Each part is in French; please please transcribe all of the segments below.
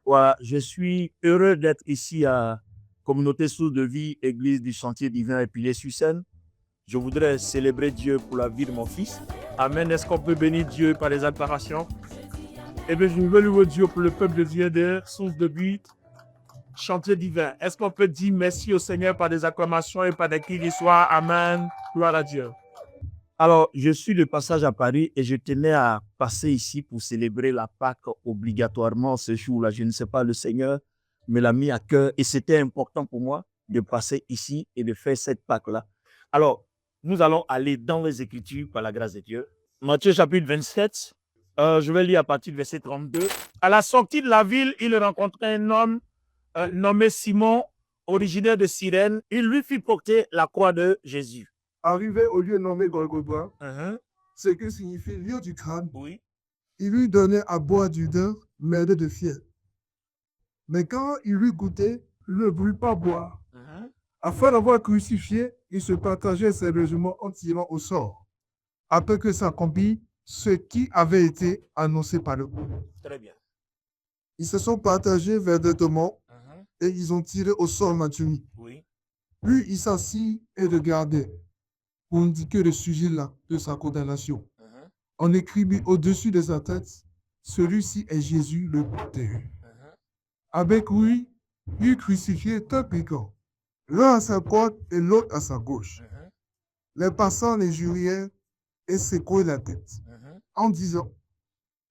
Ouais, je suis heureux d'être ici à Communauté Source de Vie, Église du Sentier Divin Épilé-sur-Seine. Je voudrais célébrer Dieu pour la vie de mon fils. Amen. Est-ce qu'on peut bénir Dieu par les acclamations? Eh bien, je veux louer Dieu pour le peuple de Dieu de Source de Vie, Chantier Divin. Est-ce qu'on peut dire merci au Seigneur par des acclamations et par des cris de soir? Amen. Gloire à Dieu. Alors, je suis de passage à Paris et je tenais à passer ici pour célébrer la Pâque obligatoirement ce jour-là. Je ne sais pas, le Seigneur me l'a mis à cœur et c'était important pour moi de passer ici et de faire cette Pâque-là. Alors, nous allons aller dans les Écritures par la grâce de Dieu. Matthieu chapitre 27, je vais lire à partir du verset 32. À la sortie de la ville, il rencontrait un homme nommé Simon, originaire de Cyrène. Il lui fit porter la croix de Jésus. Arrivé au lieu nommé Golgotha, ce que signifie lieu du crâne, Oui. il lui donnait à boire du vin mêlé de fiel. Mais quand il eut goûté, il ne voulut pas boire. Afin d'avoir crucifié, il se partageait sérieusement en tirant au sort, afin que s'accomplisse ce qui avait été annoncé par le prophète. Très bien. Ils se sont partagés verditement et ils ont tiré au sort Mathieu. Oui. Puis il s'assit et regardait pour indiquer le sujet-là de sa condamnation. On écrivit au-dessus de sa tête, celui-ci est Jésus le Théu. Avec lui, il crucifiait deux brigands, l'un à sa droite et l'autre à sa gauche. Les passants les jurièrent et secouaient la tête, en disant,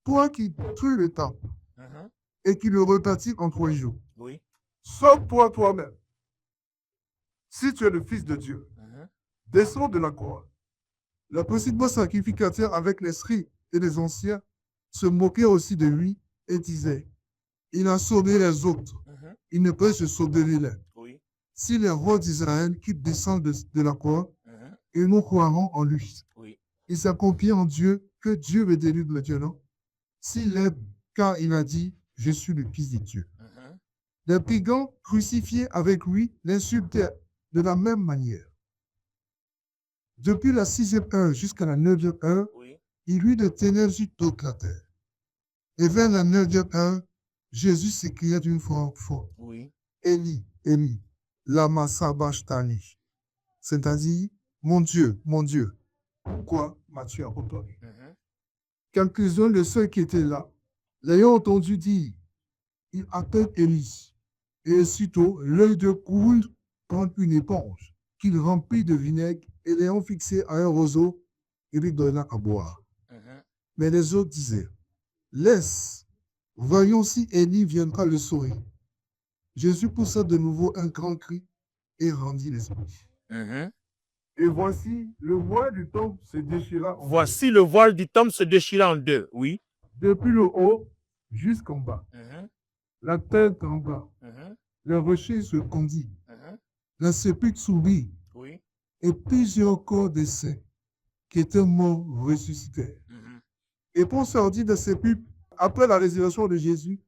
toi qui tues le temple et qui le rebâtis en 3 jours, Oui. sauve-toi toi-même. Si tu es le Fils de Dieu, descends de la croix. Le principal sacrificateur avec les scribes et les anciens se moquaient aussi de lui et disaient, il a sauvé les autres, il ne peut se sauver lui-même. Oui. Si les rois d'Israël qui descendent de la croix, et nous croirons en lui. Oui. Il s'accomplit en Dieu que Dieu me délivre maintenant. S'il est, car il a dit, je suis le Fils de Dieu. Les brigands crucifiés avec lui l'insultaient de la même manière. Depuis la 6e heure jusqu'à la 9e heure, Oui. il eut de ténèbres sur toute la terre. Et vers la 9e heure, Jésus s'écria d'une voix forte, Oui. Élie, Élie, lama sabachthani. C'est-à-dire, mon Dieu, pourquoi m'as-tu abandonné? Quelques-uns de ceux qui étaient là, l'ayant entendu dire, il appelle Élie. Et aussitôt, l'œil de courut prendre une éponge qu'il remplit de vinaigre et l'ayant fixé à un roseau, il lui donna à boire. Mais les autres disaient, laisse, voyons si Élie viendra le sauver. Jésus poussa de nouveau un grand cri et rendit l'esprit. Et voici, le voile du temple se déchira. Voici le voile du temple se déchira en deux. Oui. Depuis le haut jusqu'en bas. La terre trembla. Le rocher se fondit. La sépulcre s'ouvrit. Oui. Et plusieurs corps de saints qui étaient morts ressuscitèrent. Et pour sortir de sépulcre, après la résurrection de Jésus,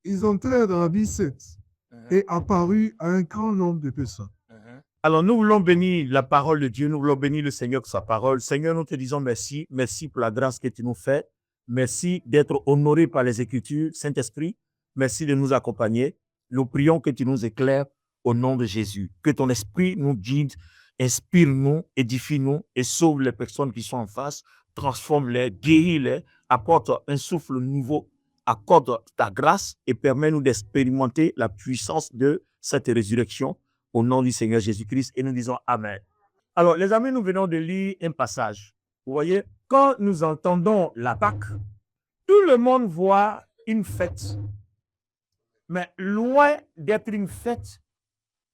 ils entrèrent dans la vie sainte et apparurent à un grand nombre de personnes. Alors, nous voulons bénir la parole de Dieu, nous voulons bénir le Seigneur pour sa parole. Seigneur, nous te disons merci. Merci pour la grâce que tu nous fais. Merci d'être honoré par les Écritures. Saint-Esprit, merci de nous accompagner. Nous prions que tu nous éclaires au nom de Jésus. Que ton esprit nous guide, inspire-nous, édifie-nous et sauve les personnes qui sont en face. Transforme-les, guéris-les, apporte un souffle nouveau, accorde ta grâce et permets-nous d'expérimenter la puissance de cette résurrection. Au nom du Seigneur Jésus-Christ, et nous disons Amen. Alors, les amis, nous venons de lire un passage. Vous voyez, quand nous entendons la Pâque, tout le monde voit une fête. Mais loin d'être une fête,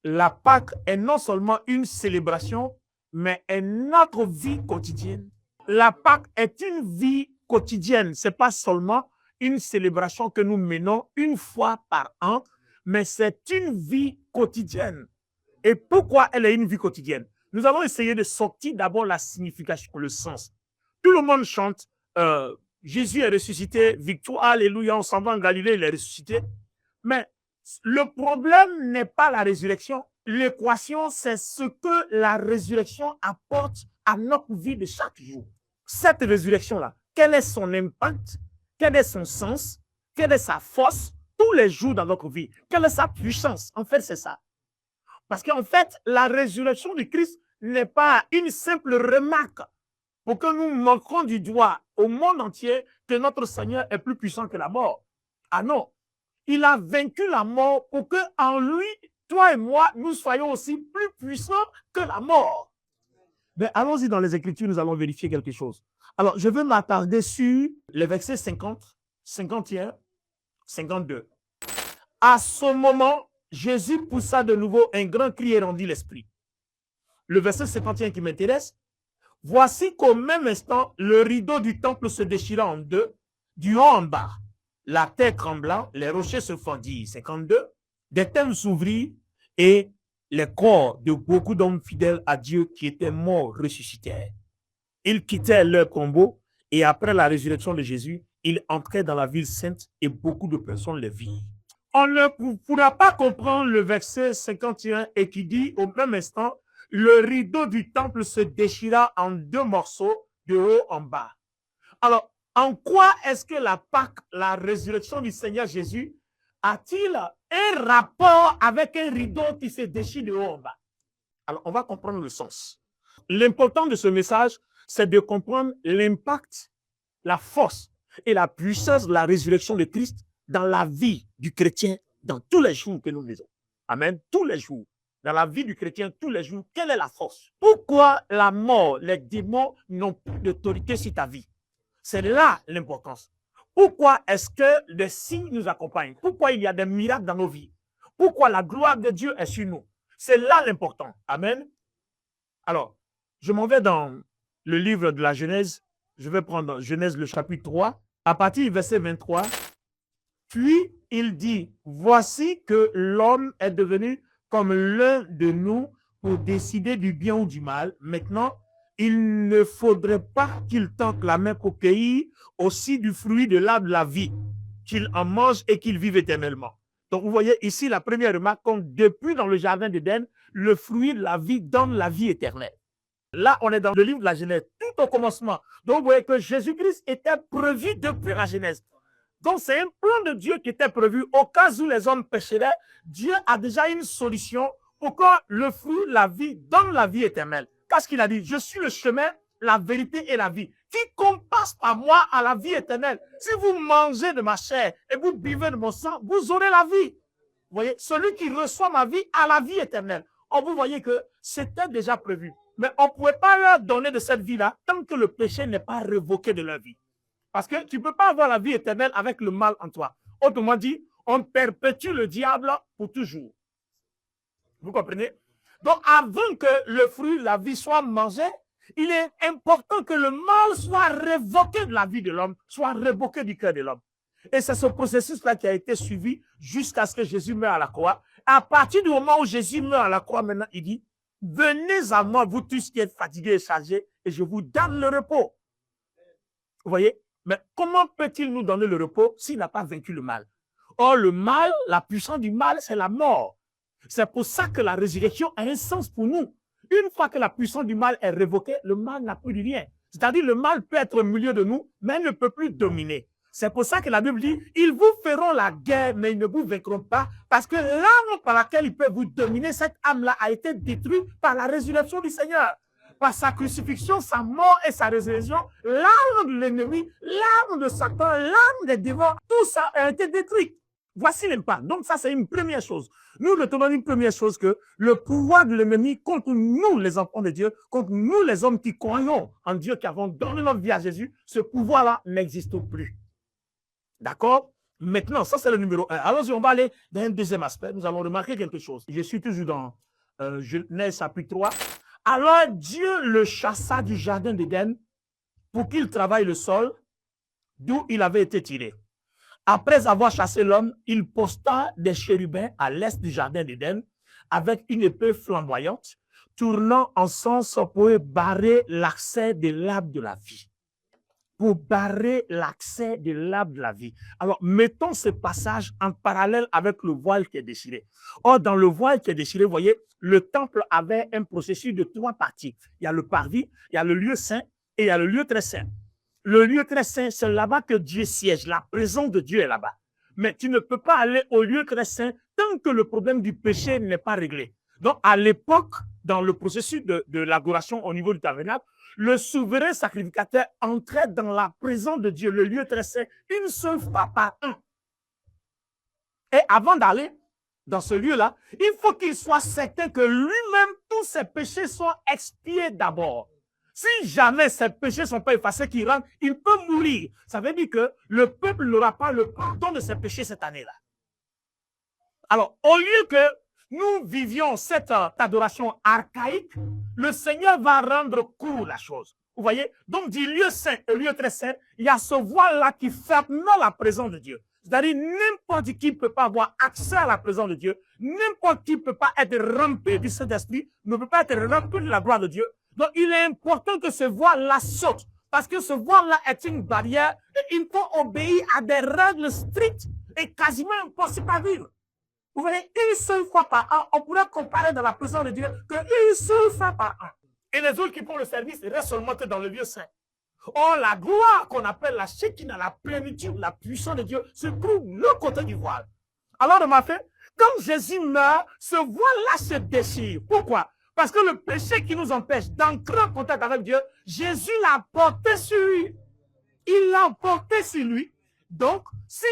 la Pâque est non seulement une célébration, mais est notre vie quotidienne. La Pâque est une vie quotidienne. Ce n'est pas seulement une célébration que nous menons une fois par an, mais c'est une vie quotidienne. Et pourquoi elle est une vie quotidienne? Nous allons essayer de sortir d'abord la signification, le sens. Tout le monde chante Jésus est ressuscité, victoire, alléluia, on s'en va en Galilée, il est ressuscité. Mais le problème n'est pas la résurrection. L'équation, c'est ce que la résurrection apporte à notre vie de chaque jour. Cette résurrection-là, quel est son impact? Quel est son sens? Quelle est sa force? Tout tous les jours dans notre vie. Quelle est sa puissance? En fait, c'est ça. Parce qu'en fait, la résurrection du Christ n'est pas une simple remarque pour que nous montrons du doigt au monde entier que notre Seigneur est plus puissant que la mort. Ah non, il a vaincu la mort pour que en lui, toi et moi, nous soyons aussi plus puissants que la mort. Mais allons-y dans les Écritures, nous allons vérifier quelque chose. Alors, je veux m'attarder sur les versets 50, 51, 52. À ce moment, Jésus poussa de nouveau un grand cri et rendit l'esprit. Le verset 51 qui m'intéresse. Voici qu'au même instant, le rideau du temple se déchira en deux, du haut en bas. La terre trembla, les rochers se fendirent. 52. Des thèmes s'ouvrirent et les corps de beaucoup d'hommes fidèles à Dieu qui étaient morts ressuscitèrent. Ils quittèrent leur tombeau et après la résurrection de Jésus, ils entraient dans la ville sainte et beaucoup de personnes les virent. On ne pourra pas comprendre le verset 51 et qui dit au même instant, le rideau du temple se déchira en deux morceaux de haut en bas. Alors, en quoi est-ce que la Pâque, la résurrection du Seigneur Jésus, a-t-il un rapport avec un rideau qui se déchire de haut en bas? Alors, on va comprendre le sens. L'important de ce message, c'est de comprendre l'impact, la force et la puissance de la résurrection de Christ dans la vie du chrétien dans tous les jours que nous vivons. Amen. Tous les jours. Dans la vie du chrétien, tous les jours, quelle est la force? Pourquoi la mort, les démons n'ont plus d'autorité sur ta vie? C'est là l'importance. Pourquoi est-ce que les signes nous accompagnent? Pourquoi il y a des miracles dans nos vies? Pourquoi la gloire de Dieu est sur nous? C'est là l'important. Amen. Alors, je m'en vais dans le livre de la Genèse. Je vais prendre Genèse le chapitre 3, à partir du verset 23. Puis, il dit, voici que l'homme est devenu comme l'un de nous pour décider du bien ou du mal. Maintenant, il ne faudrait pas qu'il tente la main pour cueillir aussi du fruit de l'arbre de la vie, qu'il en mange et qu'il vive éternellement. Donc, vous voyez ici la première remarque, comme depuis dans le jardin d'Éden, le fruit de la vie donne la vie éternelle. Là, on est dans le livre de la Genèse, tout au commencement. Donc, vous voyez que Jésus-Christ était prévu depuis la Genèse. Donc, c'est un plan de Dieu qui était prévu. Au cas où les hommes pécheraient, Dieu a déjà une solution pour que le fruit, la vie, donne la vie éternelle. Qu'est-ce qu'il a dit? Je suis le chemin, la vérité et la vie. Quiconque passe par moi à la vie éternelle. Si vous mangez de ma chair et vous buvez de mon sang, vous aurez la vie. Vous voyez, celui qui reçoit ma vie a la vie éternelle. Or, vous voyez que c'était déjà prévu. Mais on ne pouvait pas leur donner de cette vie-là tant que le péché n'est pas révoqué de leur vie. Parce que tu ne peux pas avoir la vie éternelle avec le mal en toi. Autrement dit, on perpétue le diable pour toujours. Vous comprenez? Donc, avant que le fruit de la vie soit mangé, il est important que le mal soit révoqué de la vie de l'homme, soit révoqué du cœur de l'homme. Et c'est ce processus-là qui a été suivi jusqu'à ce que Jésus meure à la croix. À partir du moment où Jésus meurt à la croix, maintenant, il dit, venez à moi, vous tous qui êtes fatigués et chargés, et je vous donne le repos. Vous voyez? Mais comment peut-il nous donner le repos s'il n'a pas vaincu le mal? Or, le mal, la puissance du mal, c'est la mort. C'est pour ça que la résurrection a un sens pour nous. Une fois que la puissance du mal est révoquée, le mal n'a plus de lien. C'est-à-dire, le mal peut être au milieu de nous, mais il ne peut plus dominer. C'est pour ça que la Bible dit, ils vous feront la guerre, mais ils ne vous vaincront pas, parce que l'arme par laquelle ils peuvent vous dominer, cette âme-là a été détruite par la résurrection du Seigneur. Par sa crucifixion, sa mort et sa résurrection, l'arme de l'ennemi, l'arme de Satan, l'arme des démons, tout ça a été détruit. Voici l'impact. Donc ça, c'est une première chose. Nous retenons une première chose, que le pouvoir de l'ennemi contre nous, les enfants de Dieu, contre nous, les hommes qui croyons en Dieu, qui avons donné notre vie à Jésus, ce pouvoir-là n'existe plus. D'accord? Maintenant, ça c'est le numéro 1. Alors, on va aller dans un deuxième aspect. Nous allons remarquer quelque chose. Je suis toujours dans Genèse chapitre 3. Alors Dieu le chassa du jardin d'Éden pour qu'il travaille le sol d'où il avait été tiré. Après avoir chassé l'homme, il posta des chérubins à l'est du jardin d'Éden avec une épée flamboyante, tournant en sens pour barrer l'accès de l'arbre de la vie. Pour barrer l'accès de l'arbre de la vie. Alors, mettons ce passage en parallèle avec le voile qui est déchiré. Or, dans le voile qui est déchiré, vous voyez, le temple avait un processus de 3 parties. Il y a le parvis, il y a le lieu saint et il y a le lieu très saint. Le lieu très saint, c'est là-bas que Dieu siège. La présence de Dieu est là-bas. mais tu ne peux pas aller au lieu très saint tant que le problème du péché n'est pas réglé. Donc, à l'époque, dans le processus de l'adoration au niveau du tabernacle, le souverain sacrificateur entrait dans la présence de Dieu, le lieu très saint, une seule fois par an. Et avant d'aller dans ce lieu-là, il faut qu'il soit certain que lui-même, tous ses péchés sont expiés d'abord. Si jamais ses péchés ne sont pas effacés, qu'il rentre, il peut mourir. Ça veut dire que le peuple n'aura pas le pardon de ses péchés cette année-là. Alors, au lieu que nous vivions cette adoration archaïque, le Seigneur va rendre court la chose. Vous voyez? Donc, du lieu saint au lieu très saint, il y a ce voile-là qui ferme la présence de Dieu. C'est-à-dire, n'importe qui ne peut pas avoir accès à la présence de Dieu. N'importe qui ne peut pas être rempli du Saint-Esprit, ne peut pas être rempli de la gloire de Dieu. Donc, il est important que ce voile-là saute. Parce que ce voile-là est une barrière et il faut obéir à des règles strictes et quasiment impossibles à vivre. Vous voyez, une seule fois par an, on pourrait comparer dans la présence de Dieu qu'une seule fois par an. Et les autres qui font le service restent seulement dans le lieu saint. Or, la gloire qu'on appelle la Shekinah, la plénitude, la puissance de Dieu, se trouve de l'autre côté du voile. Alors, remarquez, quand Jésus meurt, ce voile-là se déchire. Pourquoi? Parce que le péché qui nous empêche d'entrer en contact avec Dieu, Jésus l'a porté sur lui. Il l'a porté sur lui. Donc, si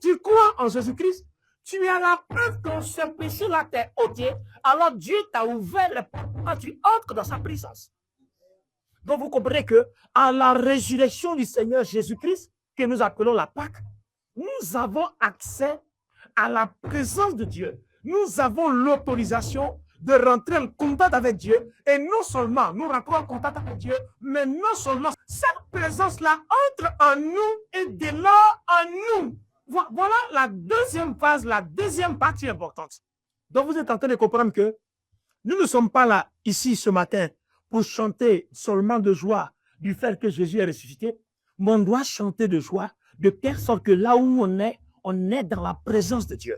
tu crois en Jésus-Christ, tu as la preuve que ce péché-là t'est ôté, alors Dieu t'a ouvert les portes quand tu entres dans sa présence. Donc, vous comprenez que à la résurrection du Seigneur Jésus-Christ, que nous appelons la Pâque, nous avons accès à la présence de Dieu. Nous avons l'autorisation de rentrer en contact avec Dieu. Et non seulement nous rentrons en contact avec Dieu, mais non seulement cette présence-là entre en nous et de là en nous. Voilà la deuxième phase, la deuxième partie importante. Donc, vous êtes en train de comprendre que nous ne sommes pas là, ici, ce matin, pour chanter seulement de joie du fait que Jésus est ressuscité, mais on doit chanter de joie de telle sorte que là où on est dans la présence de Dieu.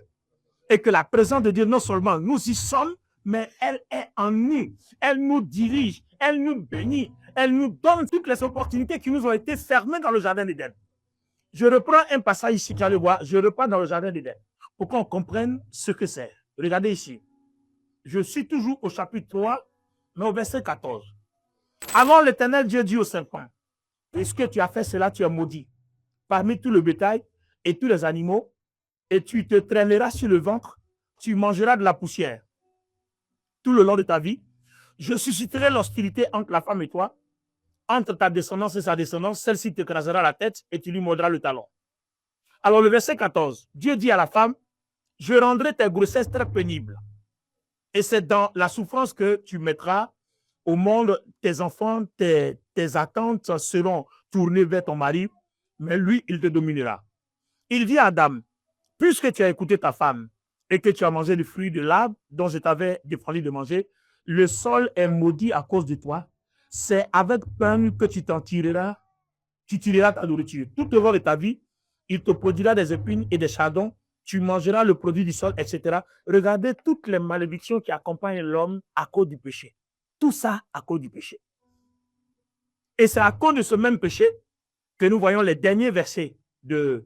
Et que la présence de Dieu, non seulement nous y sommes, mais elle est en nous. Elle nous dirige, elle nous bénit, elle nous donne toutes les opportunités qui nous ont été fermées dans le jardin d'Éden. Je reprends un passage ici, tu allez voir, je reprends dans le jardin d'Éden, pour qu'on comprenne ce que c'est. Regardez ici. Je suis toujours au chapitre 3, mais au verset 14. Alors l'Éternel Dieu dit au serpent, puisque tu as fait cela, tu es maudit parmi tout le bétail et tous les animaux, et tu te traîneras sur le ventre, tu mangeras de la poussière tout le long de ta vie. Je susciterai l'hostilité entre la femme et toi, entre ta descendance et sa descendance, celle-ci t'écrasera la tête et tu lui mordras le talon. Alors le verset 14, Dieu dit à la femme, je rendrai tes grossesses très pénibles. Et c'est dans la souffrance que tu mettras au monde tes enfants, tes attentes seront tournées vers ton mari, mais lui, il te dominera. Il dit à Adam, puisque tu as écouté ta femme et que tu as mangé le fruit de l'arbre dont je t'avais défendu de manger, le sol est maudit à cause de toi. C'est avec peine que tu t'en tireras, tu tireras ta nourriture. Tout au long de ta vie, il te produira des épines et des chardons, tu mangeras le produit du sol, etc. Regardez toutes les malédictions qui accompagnent l'homme à cause du péché. Tout ça à cause du péché. Et c'est à cause de ce même péché que nous voyons les derniers versets du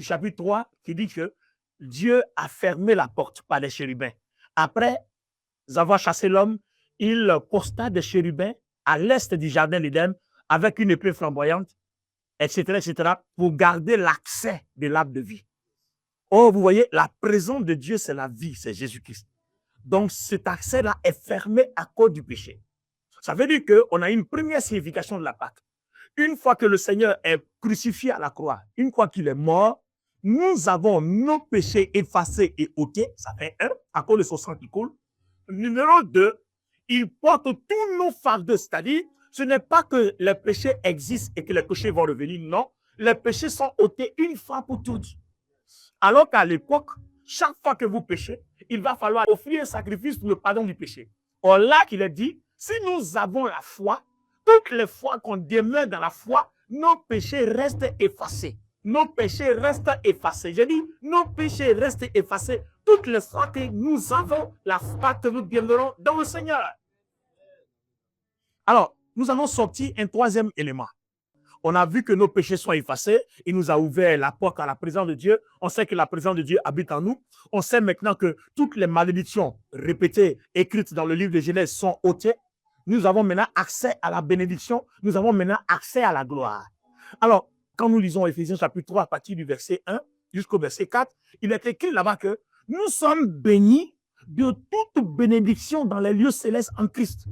chapitre 3 qui dit que Dieu a fermé la porte par les chérubins. Après avoir chassé l'homme, il posta des chérubins à l'est du jardin d'Éden avec une épée flamboyante, etc., pour garder l'accès de l'arbre de vie. Oh, vous voyez, la présence de Dieu, c'est la vie, c'est Jésus-Christ. Donc, cet accès-là est fermé à cause du péché. Ça veut dire qu'on a une première signification de la Pâque. Une fois que le Seigneur est crucifié à la croix, une fois qu'il est mort, nous avons nos péchés effacés et ôtés. Ça fait 1, à cause de son sang qui coule. Numéro 2, il porte tous nos fardeaux. C'est-à-dire, ce n'est pas que les péchés existent et que les péchés vont revenir. Non, les péchés sont ôtés une fois pour toutes. Alors qu'à l'époque, chaque fois que vous péchez, il va falloir offrir un sacrifice pour le pardon du péché. Or là qu'il est dit, si nous avons la foi, toutes les fois qu'on demeure dans la foi, nos péchés restent effacés. Nos péchés restent effacés. J'ai dit, nos péchés restent effacés toutes les fois que nous avons la foi, que nous demeurons dans le Seigneur. Alors, nous allons sortir un troisième élément. On a vu que nos péchés sont effacés. Il nous a ouvert la porte à la présence de Dieu. On sait que la présence de Dieu habite en nous. On sait maintenant que toutes les malédictions répétées, écrites dans le livre de Genèse sont ôtées. Nous avons maintenant accès à la bénédiction. Nous avons maintenant accès à la gloire. Alors, quand nous lisons Éphésiens chapitre 3 à partir du verset 1 jusqu'au verset 4, il est écrit là-bas que nous sommes bénis de toute bénédiction dans les lieux célestes en Christ.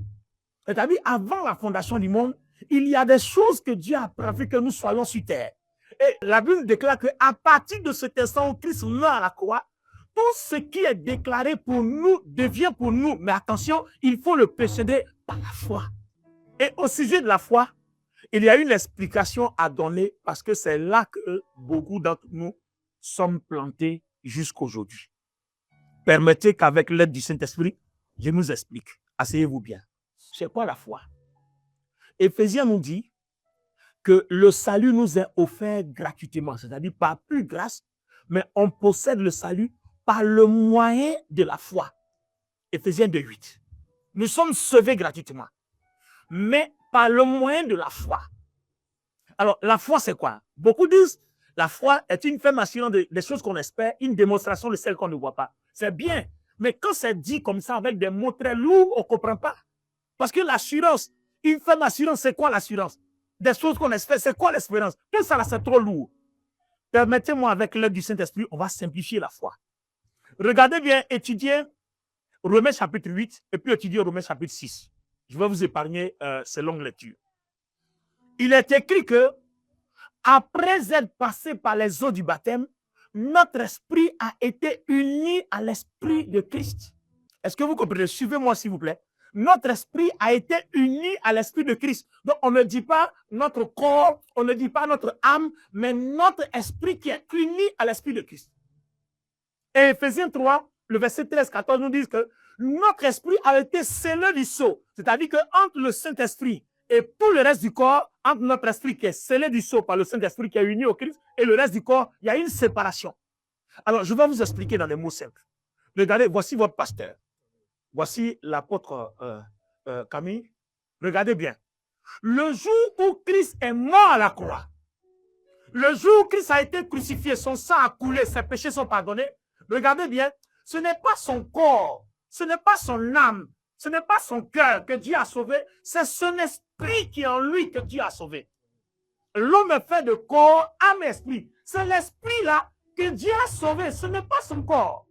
C'est-à-dire, avant la fondation du monde, il y a des choses que Dieu a prévu que nous soyons sur terre. Et la Bible déclare qu'à partir de cet instant où Christ meurt à la croix, tout ce qui est déclaré pour nous devient pour nous. Mais attention, il faut le précéder par la foi. Et au sujet de la foi, il y a une explication à donner parce que c'est là que beaucoup d'entre nous sommes plantés jusqu'aujourd'hui. Permettez qu'avec l'aide du Saint-Esprit, je nous explique. Asseyez-vous bien. C'est quoi la foi? Éphésiens nous dit que le salut nous est offert gratuitement, c'est-à-dire par plus grâce, mais on possède le salut par le moyen de la foi. Éphésiens 2:8. Nous sommes sauvés gratuitement, mais par le moyen de la foi. Alors, la foi, c'est quoi? Beaucoup disent la foi est une ferme assurance des choses qu'on espère, une démonstration de celles qu'on ne voit pas. C'est bien, mais quand c'est dit comme ça avec des mots très lourds, on ne comprend pas. Parce que l'assurance, une ferme assurance, c'est quoi l'assurance? Des choses qu'on espère, c'est quoi l'espérance? Tout ça là, c'est trop lourd. Permettez-moi, avec l'aide du Saint-Esprit, on va simplifier la foi. Regardez bien, étudiez Romains chapitre 8 et puis étudiez Romains chapitre 6. Je vais vous épargner ces longues lectures. Il est écrit que, après être passé par les eaux du baptême, notre esprit a été uni à l'esprit de Christ. Est-ce que vous comprenez? Suivez-moi, s'il vous plaît. Notre esprit a été uni à l'esprit de Christ. Donc, on ne dit pas notre corps, on ne dit pas notre âme, mais notre esprit qui est uni à l'esprit de Christ. Et Éphésiens 3, le verset 13-14 nous dit que notre esprit a été scellé du sceau. C'est-à-dire qu'entre le Saint-Esprit et tout le reste du corps, entre notre esprit qui est scellé du sceau par le Saint-Esprit qui est uni au Christ et le reste du corps, il y a une séparation. Alors, je vais vous expliquer dans des mots simples. Regardez, voici votre pasteur. Voici l'apôtre Camille. Regardez bien. Le jour où Christ est mort à la croix, le jour où Christ a été crucifié, son sang a coulé, ses péchés sont pardonnés. Regardez bien, ce n'est pas son corps, ce n'est pas son âme, ce n'est pas son cœur que Dieu a sauvé, c'est son esprit qui est en lui que Dieu a sauvé. L'homme est fait de corps, âme et esprit. C'est l'esprit là que Dieu a sauvé, ce n'est pas son corps.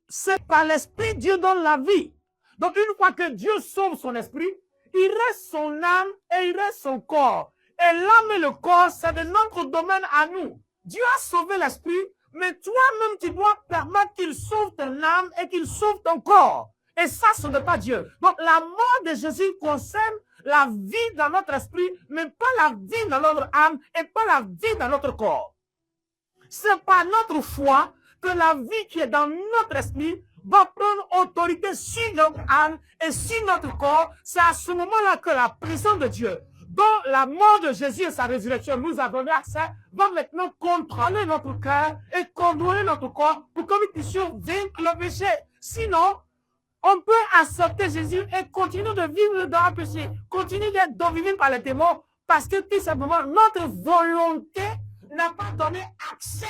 C'est par l'esprit Dieu donne la vie. Donc une fois que Dieu sauve son esprit, il reste son âme et il reste son corps. Et l'âme et le corps, c'est de notre domaine à nous. Dieu a sauvé l'esprit, mais toi-même, tu dois permettre qu'il sauve ton âme et qu'il sauve ton corps. Et ça, ce n'est pas Dieu. Donc la mort de Jésus concerne la vie dans notre esprit, mais pas la vie dans notre âme et pas la vie dans notre corps. C'est par notre foi que la vie qui est dans notre esprit va prendre autorité sur notre âme et sur notre corps. C'est à ce moment-là que la présence de Dieu, dont la mort de Jésus et sa résurrection nous a donné accès, va maintenant contrôler notre cœur et contrôler notre corps pour que nous puissions vaincre le péché. Sinon, on peut accepter Jésus et continuer de vivre dans le péché, continuer d'être dominé par les démons, parce que tout simplement, notre volonté n'a pas donné accès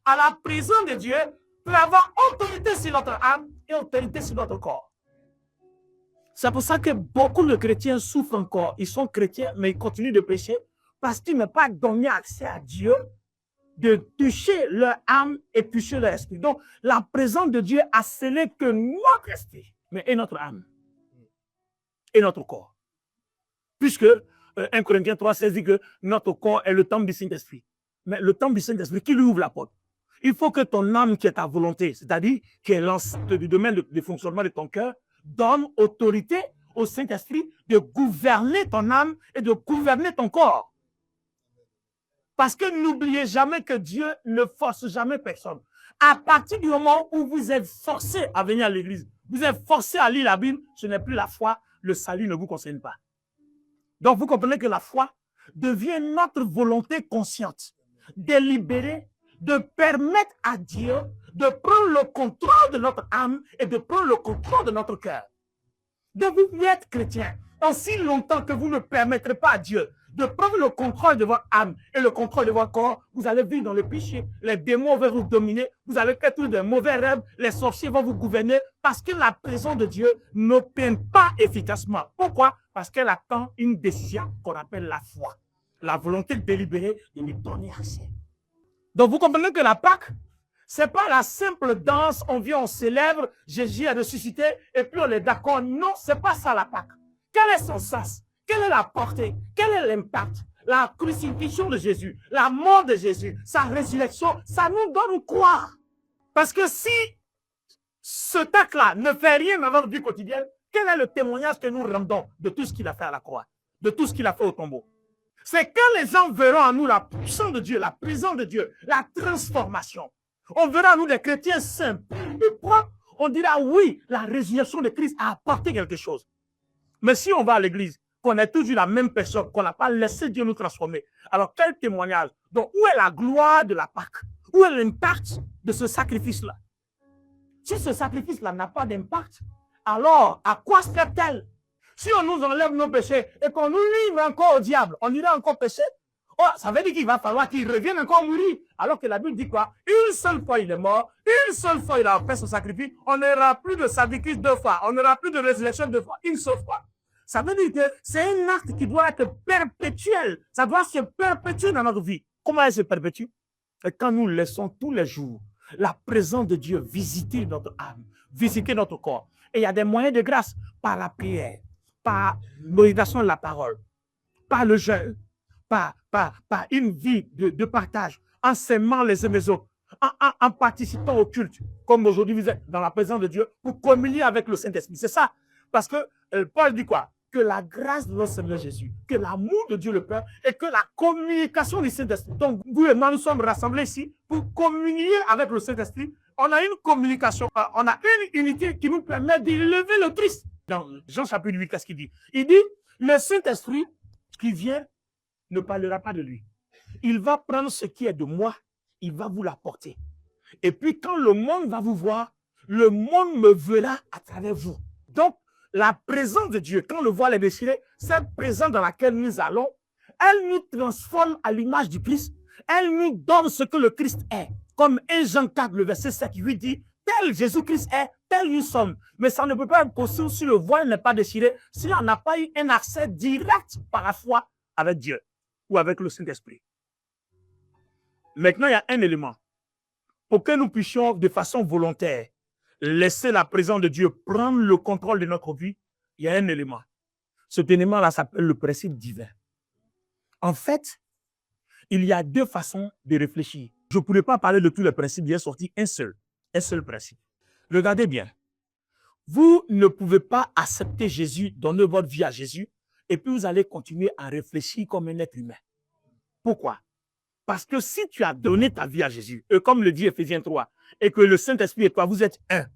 à la présence de Dieu pour avoir autorité sur notre âme et autorité sur notre corps. C'est pour ça que beaucoup de chrétiens souffrent encore. Ils sont chrétiens, mais ils continuent de pécher parce qu'ils n'ont pas donné accès à Dieu de toucher leur âme et toucher leur esprit. Donc, la présence de Dieu a scellé que notre esprit, mais et notre âme, et notre corps. Puisque 1 Corinthiens 3,16 dit que notre corps est le temple du Saint-Esprit. Mais le temple du Saint-Esprit, qui lui ouvre la porte? Il faut que ton âme qui est ta volonté, c'est-à-dire qui est l'ensemble du domaine de fonctionnement de ton cœur, donne autorité au Saint-Esprit de gouverner ton âme et de gouverner ton corps. Parce que n'oubliez jamais que Dieu ne force jamais personne. À partir du moment où vous êtes forcé à venir à l'église, vous êtes forcé à lire la Bible, ce n'est plus la foi, le salut ne vous concerne pas. Donc vous comprenez que la foi devient notre volonté consciente, délibérée, de permettre à Dieu de prendre le contrôle de notre âme et de prendre le contrôle de notre cœur. De vous être chrétien, aussi longtemps que vous ne permettrez pas à Dieu de prendre le contrôle de votre âme et le contrôle de votre corps, vous allez vivre dans le péché. Les démons vont vous dominer. Vous allez faire tous de mauvais rêves. Les sorciers vont vous gouverner parce que la présence de Dieu n'opère pas efficacement. Pourquoi? Parce qu'elle attend une décision qu'on appelle la foi. La volonté délibérée de lui donner accès. Donc, vous comprenez que la Pâque, ce n'est pas la simple danse, on vient, on célèbre, Jésus a ressuscité, et puis on est d'accord. Non, ce n'est pas ça la Pâque. Quel est son sens? Quelle est la portée? Quel est l'impact? La crucifixion de Jésus, la mort de Jésus, sa résurrection, ça nous donne quoi? Parce que si ce acte-là ne fait rien dans notre vie quotidienne, quel est le témoignage que nous rendons de tout ce qu'il a fait à la croix, de tout ce qu'il a fait au tombeau? C'est quand les gens verront en nous la puissance de Dieu, la présence de Dieu, la transformation. On verra en nous des chrétiens simples et propres. On dira oui, la résurrection de Christ a apporté quelque chose. Mais si on va à l'église, qu'on est toujours la même personne, qu'on n'a pas laissé Dieu nous transformer, alors quel témoignage? Donc où est la gloire de la Pâque? Où est l'impact de ce sacrifice-là? Si ce sacrifice-là n'a pas d'impact, alors à quoi sert-elle? Si on nous enlève nos péchés et qu'on nous livre encore au diable, on ira encore pécher? Oh, ça veut dire qu'il va falloir qu'il revienne encore mourir. Alors que la Bible dit quoi? Une seule fois il est mort, une seule fois il a fait son sacrifice, on n'aura plus de sacrifice deux fois, on n'aura plus de résurrection deux fois, une seule fois. Ça veut dire que c'est un acte qui doit être perpétuel. Ça doit se perpétuer dans notre vie. Comment elle se perpétue? Et quand nous laissons tous les jours la présence de Dieu visiter notre âme, visiter notre corps. Et il y a des moyens de grâce par la prière, par l'orientation de la parole, par le jeûne, par une vie de partage, en s'aimant les uns les autres, en participant au culte, comme aujourd'hui vous êtes dans la présence de Dieu, pour communier avec le Saint-Esprit. C'est ça. Parce que Paul dit quoi? Que la grâce de notre Seigneur Jésus, que l'amour de Dieu le Père et que la communication du Saint-Esprit. Donc, vous et moi, nous sommes rassemblés ici pour communier avec le Saint-Esprit. On a une communication, on a une unité qui nous permet d'élever le Christ. Dans Jean chapitre 8, qu'est-ce qu'il dit? Il dit, le Saint-Esprit qui vient ne parlera pas de lui. Il va prendre ce qui est de moi, il va vous l'apporter. Et puis, quand le monde va vous voir, le monde me verra à travers vous. Donc, la présence de Dieu, quand le voile est déchiré, cette présence dans laquelle nous allons, elle nous transforme à l'image du Christ. Elle nous donne ce que le Christ est. Comme 1 Jean 4, le verset 7, 8 dit, tel Jésus-Christ est, tel nous sommes. Mais ça ne peut pas être possible si le voile n'est pas déchiré, si on n'a pas eu un accès direct par la foi avec Dieu ou avec le Saint-Esprit. Maintenant, il y a un élément. Pour que nous puissions, de façon volontaire, laisser la présence de Dieu prendre le contrôle de notre vie, il y a un élément. Cet élément-là s'appelle le principe divin. En fait, il y a deux façons de réfléchir. Je ne pourrais pas parler de tous les principes, il est sorti un seul principe. Regardez bien. Vous ne pouvez pas accepter Jésus, donner votre vie à Jésus, et puis vous allez continuer à réfléchir comme un être humain. Pourquoi? Parce que si tu as donné ta vie à Jésus, et comme le dit Ephésiens 3, et que le Saint-Esprit et toi, vous êtes un,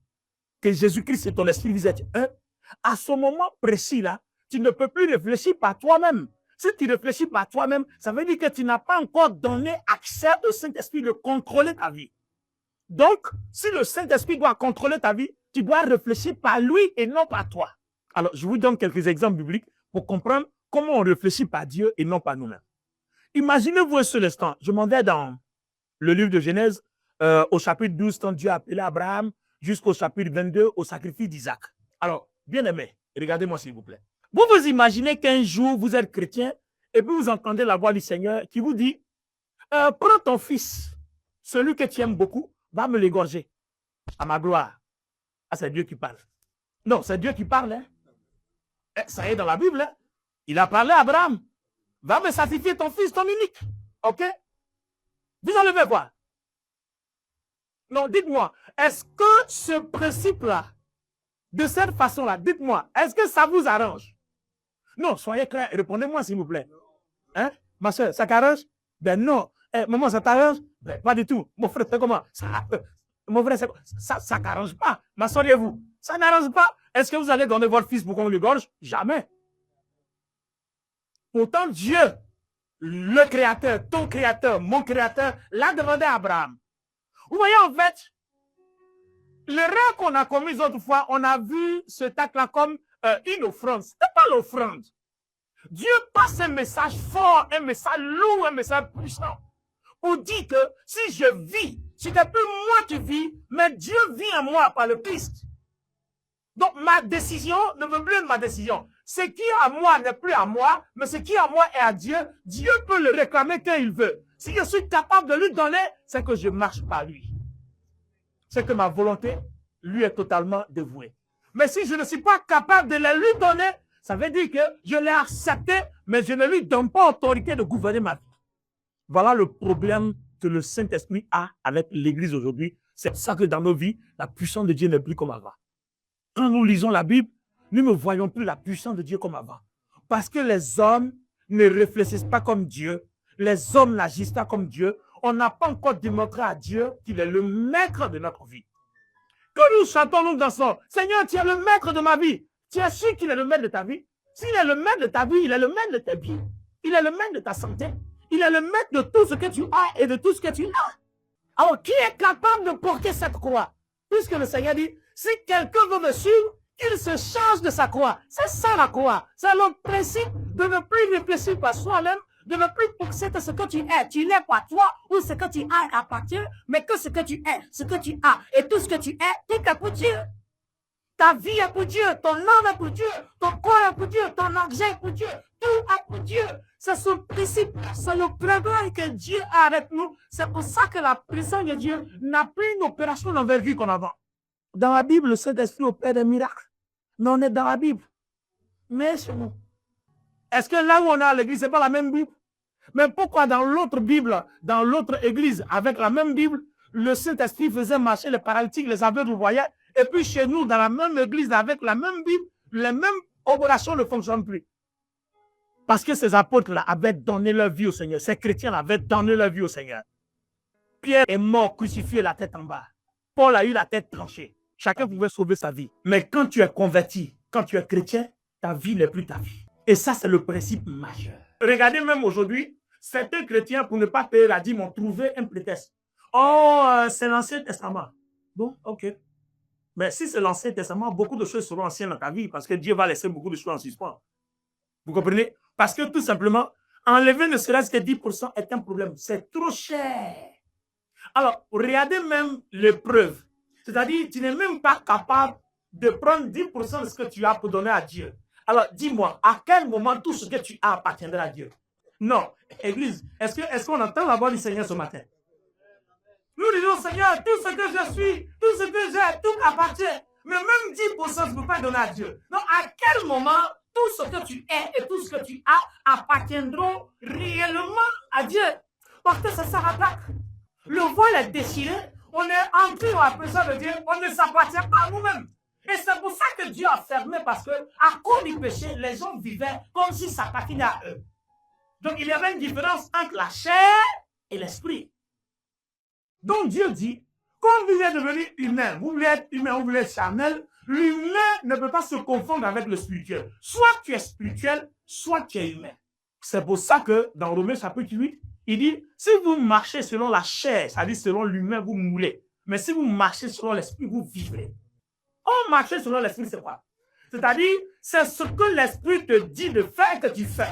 que Jésus-Christ et ton esprit, vous êtes un, à ce moment précis-là, tu ne peux plus réfléchir par toi-même. Si tu réfléchis par toi-même, ça veut dire que tu n'as pas encore donné accès au Saint-Esprit de contrôler ta vie. Donc, si le Saint-Esprit doit contrôler ta vie, tu dois réfléchir par lui et non par toi. Alors, je vous donne quelques exemples bibliques pour comprendre comment on réfléchit par Dieu et non par nous-mêmes. Imaginez-vous un seul instant, je m'en vais dans le livre de Genèse, au chapitre 12, quand Dieu a appelé Abraham, jusqu'au chapitre 22, au sacrifice d'Isaac. Alors, bien aimé, regardez-moi s'il vous plaît. Vous vous imaginez qu'un jour, vous êtes chrétien, et puis vous entendez la voix du Seigneur qui vous dit, prends ton fils, celui que tu aimes beaucoup, va me l'égorger, à ma gloire. Ah, c'est Dieu qui parle. Non, c'est Dieu qui parle. Hein? Ça est dans la Bible. Hein? Il a parlé à Abraham. Va me sacrifier ton fils, ton unique. OK? Vous enlevez quoi? Non, dites-moi, est-ce que ce principe-là, de cette façon-là, dites-moi, est-ce que ça vous arrange? Non, soyez clairs, répondez-moi s'il vous plaît. Hein? Ma soeur, ça t'arrange? Ben non. Maman, ça t'arrange? Ben, pas du tout. Mon frère, c'est comment? Mon frère, ça t'arrange pas. Ma soeur et vous, ça n'arrange pas. Est-ce que vous allez donner votre fils pour qu'on le gorge? Jamais. Pourtant, Dieu, le Créateur, ton Créateur, mon Créateur, l'a demandé à Abraham. Vous voyez, en fait, le rêve qu'on a commis autrefois, on a vu ce acte-là comme une offrande. Ce n'est pas l'offrande. Dieu passe un message fort, un message lourd, un message puissant. Pour dire que si je vis, ce n'est plus moi qui vis, mais Dieu vit en moi par le Christ. Donc ma décision ne veut plus être ma décision. Ce qui est à moi n'est plus à moi, mais ce qui est à moi est à Dieu. Dieu peut le réclamer quand il veut. Si je suis capable de lui donner, c'est que je marche par lui. C'est que ma volonté lui est totalement dévouée. Mais si je ne suis pas capable de la lui donner, ça veut dire que je l'ai accepté, mais je ne lui donne pas autorité de gouverner ma vie. Voilà le problème que le Saint-Esprit a avec l'Église aujourd'hui. C'est pour ça que dans nos vies, la puissance de Dieu n'est plus comme avant. Quand nous lisons la Bible, nous ne voyons plus la puissance de Dieu comme avant. Parce que les hommes ne réfléchissent pas comme Dieu. Les hommes n'agissent pas comme Dieu. On n'a pas encore démontré à Dieu qu'il est le maître de notre vie. Quand nous chantons, nous dansons, Seigneur, tu es le maître de ma vie. Tu es sûr qu'il est le maître de ta vie? S'il est le maître de ta vie, il est le maître de tes biens. Il est le maître de ta santé. Il est le maître de tout ce que tu as et de tout ce que tu as. Alors, qui est capable de porter cette croix? Puisque le Seigneur dit, si quelqu'un veut me suivre, qu'il se charge de sa croix. C'est ça la croix. C'est le principe de ne plus réfléchir par soi-même, de ne plus penser que ce que tu es, tu n'es pas toi, ou ce que tu as appartient, mais que ce que tu es, ce que tu as, et tout ce que tu es, tout est pour Dieu. Ta vie est pour Dieu, ton âme est pour Dieu, ton corps est pour Dieu, ton argent est pour Dieu, tout est pour Dieu. C'est ce principe, c'est le progrès que Dieu a avec nous. C'est pour ça que la présence de Dieu n'a plus une opération d'envergure qu'on avant. Dans la Bible, le Saint-Esprit opère des miracles. Mais on est dans la Bible. Mais chez nous. Est-ce que là où on est à l'église, ce n'est pas la même Bible? Mais pourquoi dans l'autre Bible, dans l'autre église, avec la même Bible, le Saint-Esprit faisait marcher les paralytiques, les aveugles voyaient, et puis chez nous, dans la même église, avec la même Bible, les mêmes opérations ne fonctionnent plus. Parce que ces apôtres-là avaient donné leur vie au Seigneur. Ces chrétiens avaient donné leur vie au Seigneur. Pierre est mort, crucifié, la tête en bas. Paul a eu la tête tranchée. Chacun pouvait sauver sa vie. Mais quand tu es converti, quand tu es chrétien, ta vie n'est plus ta vie. Et ça, c'est le principe majeur. Regardez même aujourd'hui, certains chrétiens, pour ne pas payer la dîme, ont trouvé un prétexte. Oh, c'est l'Ancien Testament. Bon, ok. Mais si c'est l'Ancien Testament, beaucoup de choses seront anciennes dans ta vie parce que Dieu va laisser beaucoup de choses en suspens. Vous comprenez? Parce que tout simplement, enlever ne serait-ce que 10% est un problème. C'est trop cher. Alors, regardez même l'épreuve. C'est-à-dire, tu n'es même pas capable de prendre 10% de ce que tu as pour donner à Dieu. Alors, dis-moi, à quel moment tout ce que tu as appartiendra à Dieu? Non. Église, est-ce qu'on entend la voix du Seigneur ce matin? Nous disons, Seigneur, tout ce que je suis, tout ce que j'ai, tout appartient. Mais même 10% ne peux pas donner à Dieu. Donc, à quel moment tout ce que tu es et tout ce que tu as appartiendront réellement à Dieu? Parce que ça s'attaque. Le voile est déchiré. On est entré dans la présence de Dieu. On ne s'appartient pas à nous-mêmes. Et c'est pour ça que Dieu a fermé, parce que à cause du péché, les gens vivaient comme si ça appartenait à eux. Donc, il y avait une différence entre la chair et l'esprit. Donc, Dieu dit, quand vous êtes devenu humain, vous voulez être humain, vous voulez être charnel, l'humain ne peut pas se confondre avec le spirituel. Soit tu es spirituel, soit tu es humain. C'est pour ça que dans Romains chapitre 8, il dit, si vous marchez selon la chair, c'est-à-dire selon l'humain, vous mourrez. Mais si vous marchez selon l'esprit, vous vivrez. Oh, marcher selon l'esprit, c'est quoi? C'est-à-dire, c'est ce que l'esprit te dit de faire que tu fais.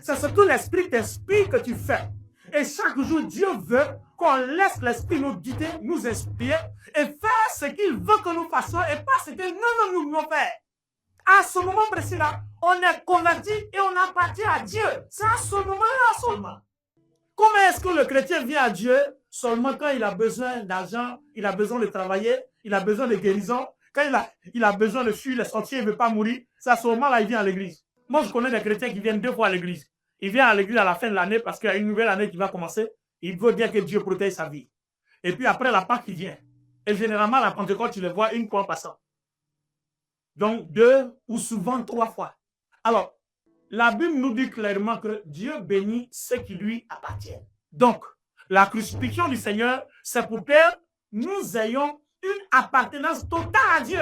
C'est ce que l'esprit t'inspire que tu fais. Et chaque jour, Dieu veut qu'on laisse l'esprit nous guider, nous inspirer et faire ce qu'il veut que nous fassions et pas ce que nous voulons faire. À ce moment précis-là, on est converti et on appartient à Dieu. C'est à ce moment-là seulement. Comment est-ce que le chrétien vient à Dieu? Seulement quand il a besoin d'argent, il a besoin de travailler, il a besoin de guérison. Quand il a besoin de fuir les sentiers, il ne veut pas mourir. C'est à ce moment-là il vient à l'église. Moi, je connais des chrétiens qui viennent 2 fois à l'église. Il vient à l'église à la fin de l'année parce qu'il y a une nouvelle année qui va commencer. Il veut bien que Dieu protège sa vie. Et puis après la Pâque, il vient. Et généralement, la Pentecôte, tu le vois une fois en passant. Donc 2 ou souvent 3 fois. Alors, la Bible nous dit clairement que Dieu bénit ce qui lui appartient. Donc, la crucifixion du Seigneur, c'est pour que nous ayons une appartenance totale à Dieu.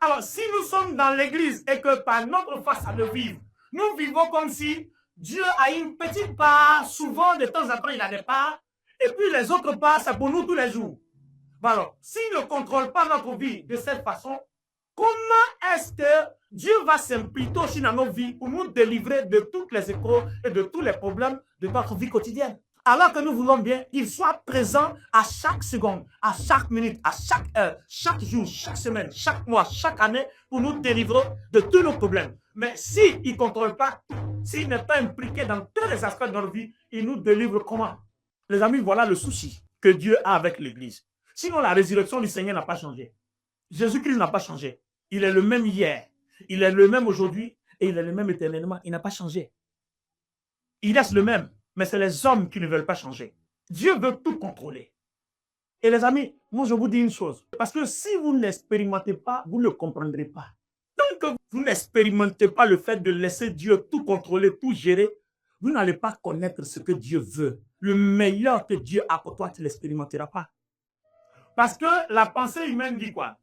Alors, si nous sommes dans l'église et que par notre façon de vivre, nous vivons comme si Dieu a une petite part, souvent de temps en temps il a des parts, et puis les autres parts, c'est pour nous tous les jours. Alors, s'il ne contrôle pas notre vie de cette façon, Comment est-ce que Dieu va s'impliquer aussi dans nos vies pour nous délivrer de toutes les échos et de tous les problèmes de notre vie quotidienne? Alors que nous voulons bien qu'il soit présent à chaque seconde, à chaque minute, à chaque heure, chaque jour, chaque semaine, chaque mois, chaque année, pour nous délivrer de tous nos problèmes. Mais s'il ne contrôle pas tout, s'il n'est pas impliqué dans tous les aspects de notre vie, il nous délivre comment? Les amis, voilà le souci que Dieu a avec l'Église. Sinon, la résurrection du Seigneur n'a pas changé. Jésus-Christ n'a pas changé. Il est le même hier, il est le même aujourd'hui et il est le même éternellement. Il n'a pas changé. Il reste le même, mais c'est les hommes qui ne veulent pas changer. Dieu veut tout contrôler. Et les amis, moi je vous dis une chose, parce que si vous n'expérimentez pas, vous ne comprendrez pas. Tant que vous n'expérimentez pas le fait de laisser Dieu tout contrôler, tout gérer, vous n'allez pas connaître ce que Dieu veut. Le meilleur que Dieu a pour toi, tu ne l'expérimenteras pas. Parce que la pensée humaine dit quoi?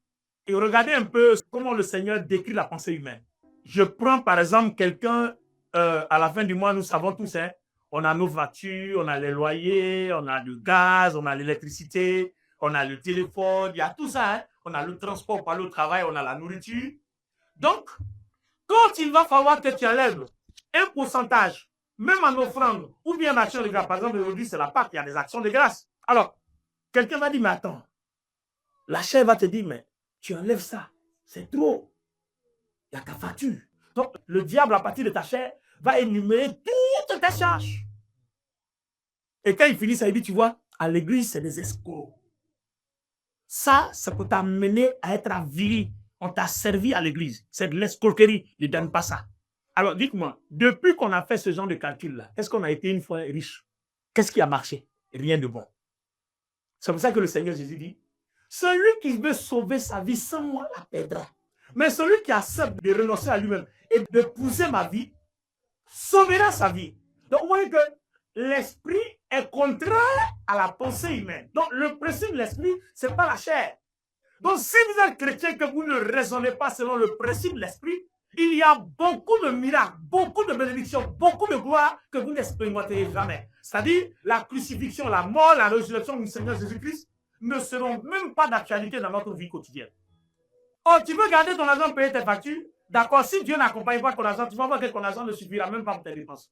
Et regardez un peu comment le Seigneur décrit la pensée humaine. Je prends par exemple quelqu'un, à la fin du mois, nous savons tous, hein, on a nos voitures, on a les loyers, on a le gaz, on a l'électricité, on a le téléphone, il y a tout ça, hein. On a le transport pour aller au travail, on a la nourriture. Donc, quand il va falloir que tu enlèves un pourcentage, même en offrande, ou bien en action de grâce, par exemple, aujourd'hui c'est la Pâque, il y a des actions de grâce. Alors, quelqu'un va dire, mais attends, la chair va te dire, mais tu enlèves ça, c'est trop. Il n'y a qu'à facture. Donc, le diable, à partir de ta chair, va énumérer toutes tes charges. Et quand il finit ça, il dit, tu vois, à l'église, c'est des escrocs. Ça peut t'amener à être avili. On t'a servi à l'église. C'est de l'escroquerie. Ne donne pas ça. Alors, dites-moi, depuis qu'on a fait ce genre de calcul-là, est-ce qu'on a été une fois riche? Qu'est-ce qui a marché? Rien de bon. C'est pour ça que le Seigneur Jésus dit, celui qui veut sauver sa vie sans moi la perdra. Mais celui qui accepte de renoncer à lui-même et de pousser ma vie, sauvera sa vie. Donc, vous voyez que l'esprit est contraire à la pensée humaine. Donc, le principe de l'esprit, ce n'est pas la chair. Donc, si vous êtes chrétien que vous ne raisonnez pas selon le principe de l'esprit, il y a beaucoup de miracles, beaucoup de bénédictions, beaucoup de gloire que vous n'expérimenterez jamais. C'est-à-dire, la crucifixion, la mort, la résurrection du Seigneur Jésus-Christ ne seront même pas d'actualité dans notre vie quotidienne. Oh, tu veux garder ton argent, payer tes factures? D'accord, si Dieu n'accompagne pas ton argent, tu vas voir que ton argent ne suffira même pas pour tes dépenses.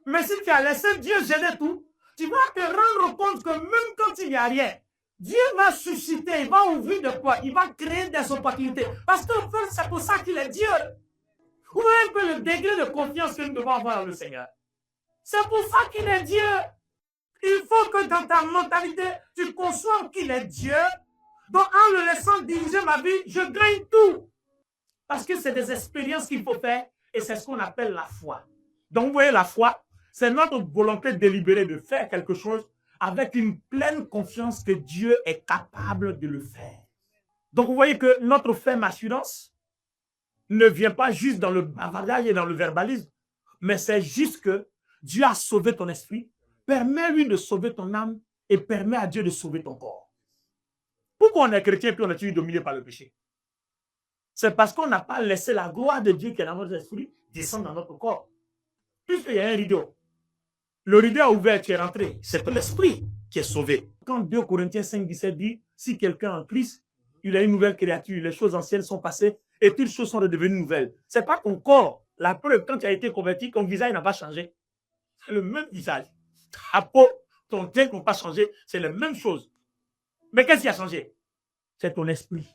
Mais si tu as laissé Dieu gérer tout, tu vas te rendre compte que même quand il n'y a rien, Dieu va susciter, il va ouvrir de quoi? Il va créer des opportunités. Parce que c'est pour ça qu'il est Dieu. Vous voyez un peu le degré de confiance que nous devons avoir dans le Seigneur. C'est pour ça qu'il est Dieu. Il faut que dans ta mentalité, tu conçois qu'il est Dieu. Donc en le laissant diriger ma vie, je gagne tout. Parce que c'est des expériences qu'il faut faire et c'est ce qu'on appelle la foi. Donc vous voyez, la foi, c'est notre volonté délibérée de faire quelque chose avec une pleine confiance que Dieu est capable de le faire. Donc vous voyez que notre ferme assurance ne vient pas juste dans le bavardage et dans le verbalisme, mais c'est juste que Dieu a sauvé ton esprit, permet-lui de sauver ton âme et permet à Dieu de sauver ton corps. Pourquoi on est chrétien et puis on est toujours dominé par le péché? C'est parce qu'on n'a pas laissé la gloire de Dieu qui est dans notre esprit descendre dans notre corps. Puisqu'il y a un rideau, le rideau a ouvert, tu es rentré. C'est l'esprit qui est sauvé. Quand 2 Corinthiens 5, 17 dit, si quelqu'un en Christ, il a une nouvelle créature, les choses anciennes sont passées et toutes choses sont redevenues nouvelles. Ce n'est pas ton corps. La preuve, quand tu as été converti, ton visage n'a pas changé. C'est le même visage. Ta peau, ton teint n'a pas changé. C'est la même chose. Mais qu'est-ce qui a changé? C'est ton esprit.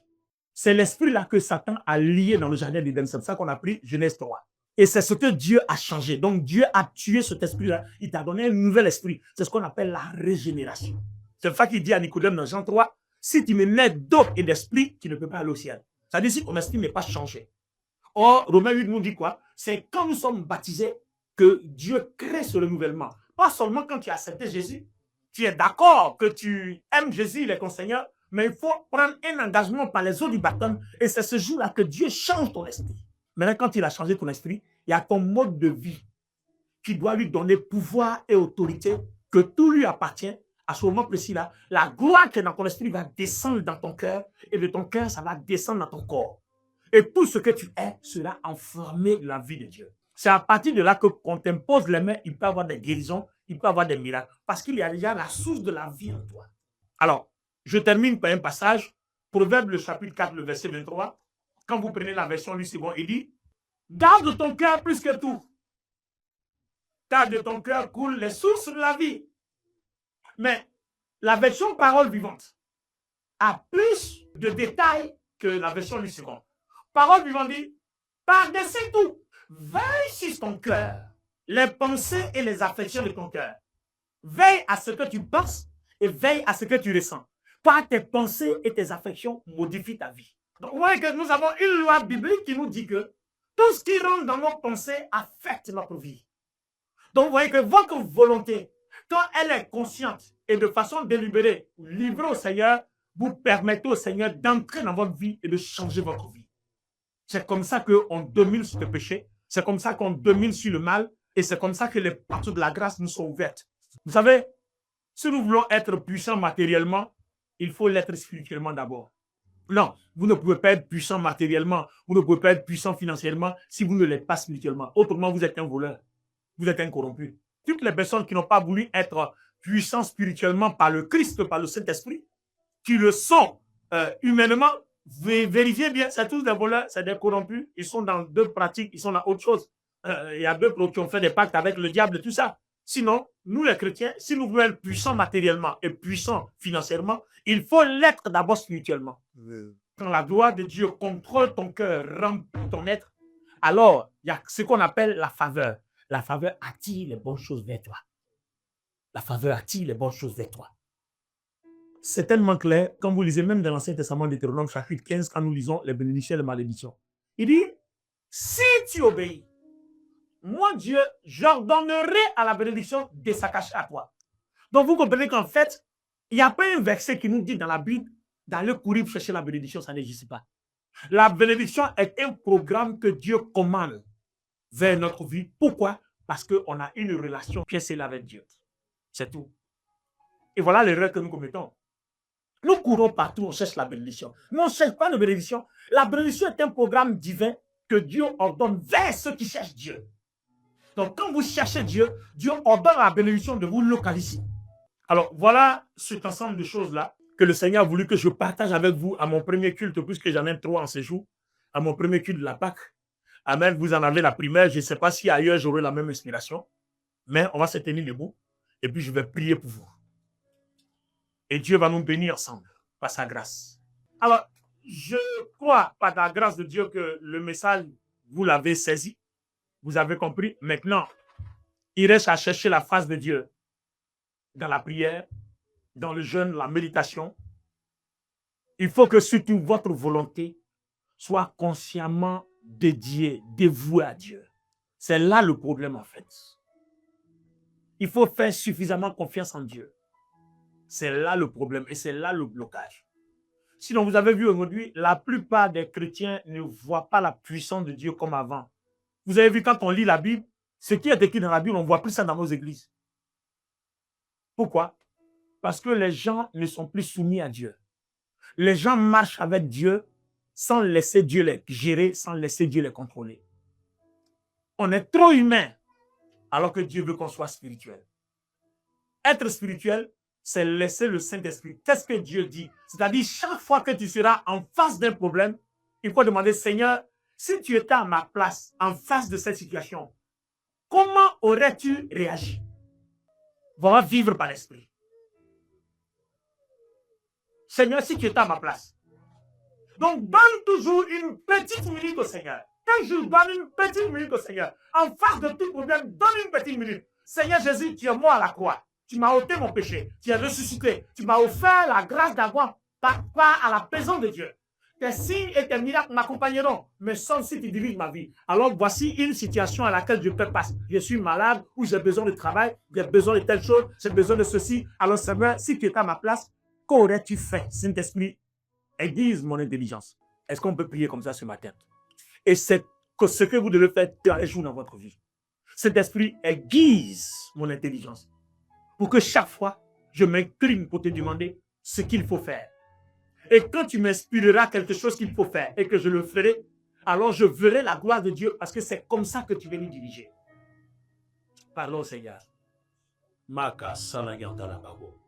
C'est l'esprit-là que Satan a lié dans le jardin d'Éden. C'est ça qu'on a pris Genèse 3. Et c'est ce que Dieu a changé. Donc Dieu a tué cet esprit-là. Il t'a donné un nouvel esprit. C'est ce qu'on appelle la régénération. C'est ça qu'il dit à Nicodème dans Jean 3. Si tu me nais d'eau et d'esprit, tu ne peux pas aller au ciel. Ça veut dire si ton esprit n'est pas changé. Or, Romains 8 nous dit quoi? C'est quand nous sommes baptisés que Dieu crée ce renouvellement. Pas seulement quand tu as accepté Jésus. Tu es d'accord que tu aimes Jésus, il est ton Seigneur, mais il faut prendre un engagement par les eaux du baptême. Et c'est ce jour-là que Dieu change ton esprit. Maintenant, quand il a changé ton esprit, il y a ton mode de vie qui doit lui donner pouvoir et autorité, que tout lui appartient. À ce moment précis-là, la gloire qui est dans ton esprit va descendre dans ton cœur, et de ton cœur, ça va descendre dans ton corps. Et tout ce que tu es sera enfermé dans la vie de Dieu. C'est à partir de là que quand on t'impose les mains, il peut y avoir des guérisons, il peut y avoir des miracles, parce qu'il y a déjà la source de la vie en toi. Alors, je termine par un passage Proverbe, le chapitre 4, le verset 23, quand vous prenez la version Louis II, il dit « Garde ton cœur plus que tout, car de ton cœur coulent les sources de la vie. » Mais la version Parole vivante a plus de détails que la version Louis II. Parole vivante dit « Par-dessus tout, veille sur ton cœur, les pensées et les affections de ton cœur. Veille à ce que tu penses et veille à ce que tu ressens. Par tes pensées et tes affections, modifie ta vie. » Donc, vous voyez que nous avons une loi biblique qui nous dit que tout ce qui rentre dans nos pensées affecte notre vie. Donc, vous voyez que votre volonté, quand elle est consciente et de façon délibérée, livrée au Seigneur, vous permettez au Seigneur d'entrer dans votre vie et de changer votre vie. C'est comme ça qu'on domine sur le péché, c'est comme ça qu'on domine sur le mal, et c'est comme ça que les portes de la grâce nous sont ouvertes. Vous savez, si nous voulons être puissants matériellement, il faut l'être spirituellement d'abord. Non, vous ne pouvez pas être puissant matériellement, vous ne pouvez pas être puissant financièrement si vous ne l'êtes pas spirituellement. Autrement, vous êtes un voleur, vous êtes un corrompu. Toutes les personnes qui n'ont pas voulu être puissants spirituellement par le Christ, par le Saint-Esprit, qui le sont humainement, vérifiez bien, c'est tous des voleurs, c'est des corrompus, ils sont dans deux pratiques, ils sont dans autre chose. Il y a d'autres qui ont fait des pactes avec le diable et tout ça. Sinon, nous les chrétiens, si nous voulons être puissants matériellement et puissants financièrement, il faut l'être d'abord spirituellement. Quand la gloire de Dieu contrôle ton cœur, remplit ton être, alors il y a ce qu'on appelle la faveur. La faveur attire les bonnes choses vers toi. La faveur attire les bonnes choses vers toi. C'est tellement clair, quand vous lisez même dans l'Ancien Testament, Deutéronome chapitre 15, quand nous lisons les bénédictions et les malédictions. Il dit, si tu obéis, moi Dieu, j'ordonnerai à la bénédiction de s'attacher à toi. Donc vous comprenez qu'en fait, il n'y a pas un verset qui nous dit dans la Bible, d'aller courir chercher la bénédiction, ça n'existe pas. La bénédiction est un programme que Dieu commande vers notre vie. Pourquoi? Parce qu'on a une relation piécée avec Dieu. C'est tout. Et voilà l'erreur que nous commettons. Nous courons partout, on cherche la bénédiction. Mais on ne cherche pas la bénédiction. La bénédiction est un programme divin que Dieu ordonne vers ceux qui cherchent Dieu. Donc quand vous cherchez Dieu, Dieu ordonne la bénédiction de vous localiser. Alors voilà cet ensemble de choses-là que le Seigneur a voulu que je partage avec vous à mon premier culte, puisque j'en ai 3 en séjour, à mon premier culte de la Pâque. Amen, vous en avez la primaire. Je ne sais pas si ailleurs j'aurai la même inspiration, mais on va se tenir debout et puis je vais prier pour vous. Et Dieu va nous bénir ensemble par sa grâce. Alors, je crois par la grâce de Dieu que le message, vous l'avez saisi, vous avez compris. Maintenant, il reste à chercher la face de Dieu dans la prière, dans le jeûne, la méditation. Il faut que surtout votre volonté soit consciemment dédiée, dévouée à Dieu. C'est là le problème en fait. Il faut faire suffisamment confiance en Dieu. C'est là le problème et c'est là le blocage. Sinon, vous avez vu aujourd'hui, la plupart des chrétiens ne voient pas la puissance de Dieu comme avant. Vous avez vu quand on lit la Bible, ce qui est écrit dans la Bible, on ne voit plus ça dans nos églises. Pourquoi? Parce que les gens ne sont plus soumis à Dieu. Les gens marchent avec Dieu sans laisser Dieu les gérer, sans laisser Dieu les contrôler. On est trop humain alors que Dieu veut qu'on soit spirituel. Être spirituel, c'est laisser le Saint-Esprit. Qu'est-ce que Dieu dit? C'est-à-dire, chaque fois que tu seras en face d'un problème, il faut demander, Seigneur, si tu étais à ma place, en face de cette situation, comment aurais-tu réagi? Va vivre par l'Esprit. Seigneur, si tu étais à ma place. Donc, donne toujours une petite minute au Seigneur. Toujours donne une petite minute au Seigneur. En face de tout problème, donne une petite minute. Seigneur Jésus, tu es mort à la croix. Tu m'as ôté mon péché. Tu es ressuscité. Tu m'as offert la grâce d'avoir part à la présence de Dieu. Tes signes et tes miracles m'accompagneront. Mais sauf si tu diriges ma vie. Alors voici une situation à laquelle je peux passer. Je suis malade ou j'ai besoin de travail. J'ai besoin de telle chose. J'ai besoin de ceci. Alors Seigneur, si tu étais à ma place, qu'aurais-tu fait? Saint-Esprit, aiguise mon intelligence. Est-ce qu'on peut prier comme ça ce matin? Et c'est ce que vous devez faire tous les jours dans votre vie. Saint-Esprit, aiguise mon intelligence. Pour que chaque fois, je m'incline pour te demander ce qu'il faut faire. Et quand tu m'inspireras quelque chose qu'il faut faire et que je le ferai, alors je verrai la gloire de Dieu parce que c'est comme ça que tu veux nous diriger. Parlons, Seigneur. Maka salaganda la babo.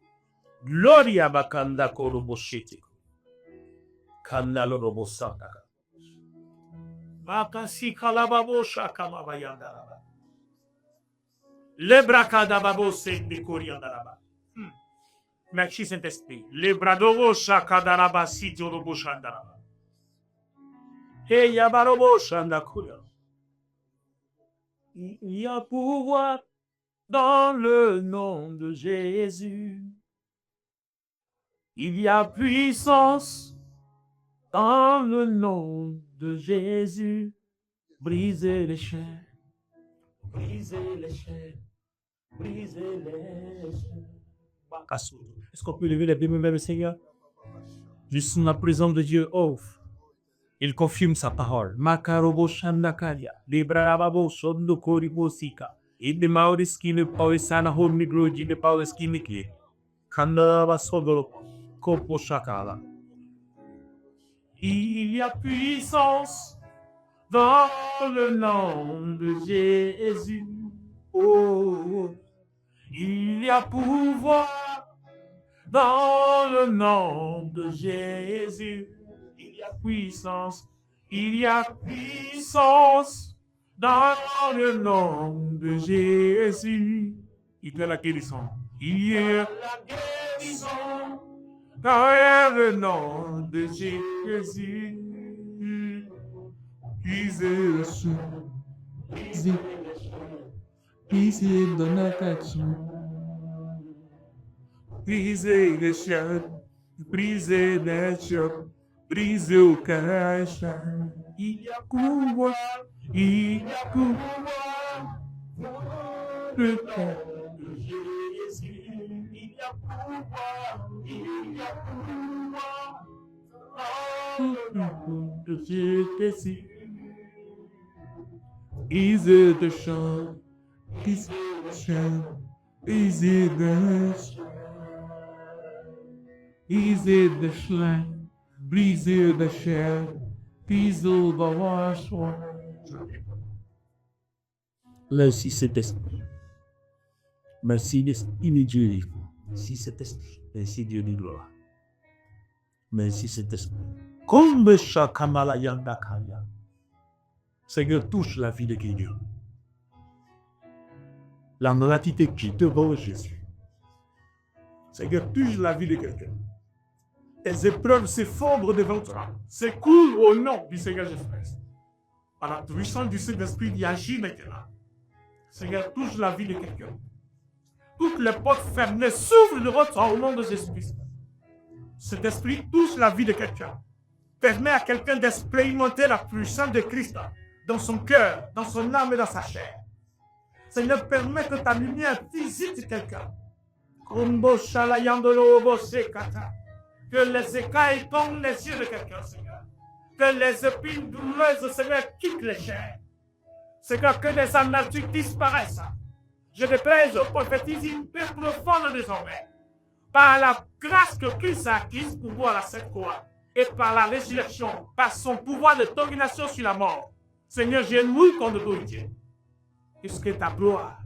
Gloria bakanda koroboshete. Kanalo robo sataka. Bakasi kalababo shakalaba yandaraba. Lebrakadababo sekbikori yandaraba. Merci Saint-Esprit. Lebradobo shakadaraba sitorobo shandaraba. Hey yabarobo shandakuya. Il y a pouvoir dans le nom de Jésus. Il y a puissance dans le nom de Jésus. Brisez les chaînes. Brisez les chaînes. Brisez les chaînes. Est-ce qu'on peut lever les deux mains vers le Seigneur? Juste dans la présence de Dieu, offre. Il confirme sa parole. Makarobo shandakalia. Librababo sondokoribo sika. Il ne mauriski ne pausana homigroji ne pauski niki. Kanaba sodoro. Kopo shakala. Il y a puissance dans le nom de Jésus. Oh, il y a pouvoir dans le nom de Jésus. Il y a puissance. Il y a puissance dans le nom de Jésus. Il fait la guérison. Il y a la guérison dans le nom de Jésus. Brisez le sang. Brisez dans l'action. Brisez les chaînes. Brisez les chaînes. Brisez au cache. Il y a pouvoir. Il y a pouvoir. Le temps de Jésus. Il y a pouvoir. Il y a pouvoir. Le nom de Jésus. Brisez le champ. Brisez le champ. Brisez le champ. Brisez le champ. Brisez le champ. Brisez le champ. Merci Saint-Esprit. Merci l'Esprit de Dieu. Merci Saint-Esprit. Merci Dieu de gloire. Merci Saint-Esprit. Comme Shakamala Yandakaya. Seigneur, touche la vie de quelqu'un. La gratitude qui te vaut Jésus. Seigneur, touche la vie de quelqu'un. Les épreuves s'effondrent devant toi. S'écoulent au nom du Seigneur Jésus-Christ. Par la puissance du Saint-Esprit qui agit maintenant. Seigneur, touche la vie de quelqu'un. Toutes les portes fermées s'ouvrent devant toi au nom de Jésus-Christ. Cet esprit touche la vie de quelqu'un. Permet à quelqu'un d'expérimenter la puissance de Christ dans son cœur, dans son âme et dans sa chair. Seigneur, permet que ta lumière visite quelqu'un. Que les écailles tombent les yeux de quelqu'un, Seigneur. Que les épines douloureuses, Seigneur, quittent les chairs. Seigneur, que les amertumes disparaissent. Je déplaise, prophétise une paix profonde désormais. Par la grâce que Christ a acquise pour voir la Sainte Croix et par la résurrection, par son pouvoir de domination sur la mort. Seigneur, j'ai loué contre l'autorité. Puisque ta gloire